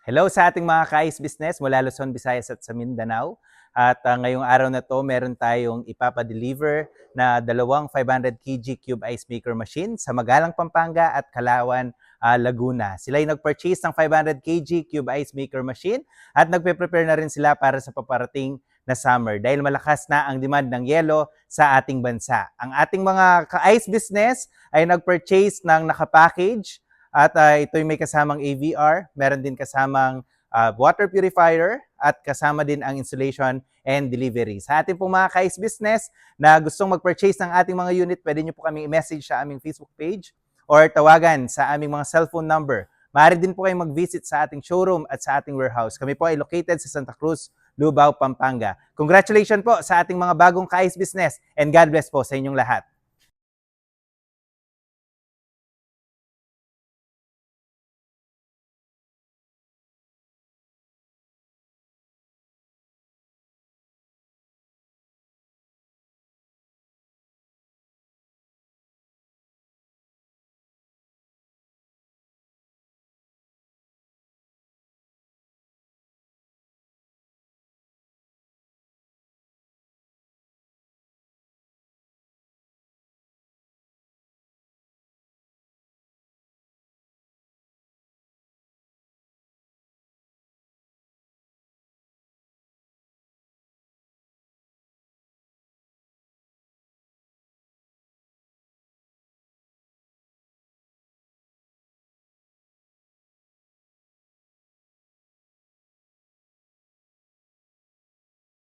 Hello sa ating mga ka-ice business mula Luzon, Visayas at sa Mindanao. At ngayong araw na to, meron tayong ipapadeliver na dalawang 500 kg cube ice maker machine sa Magalang, Pampanga at Kalawan, Laguna. Sila ay nag-purchase ng 500 kg cube ice maker machine at nagpe-prepare na rin sila para sa paparating na summer dahil malakas na ang demand ng yelo sa ating bansa. Ang ating mga ka-ice business ay nag-purchase ng nakapackage at ito'y may kasamang AVR, meron din kasamang water purifier at kasama din ang installation and delivery. Sa ating pong mga ka-ice business na gustong mag-purchase ng ating mga unit, pwede nyo po kami i-message sa aming Facebook page or tawagan sa aming mga cellphone number. Maaari din po kayong mag-visit sa ating showroom at sa ating warehouse. Kami po ay located sa Santa Cruz, Lubao, Pampanga. Congratulations po sa ating mga bagong ka-ice business and God bless po sa inyong lahat.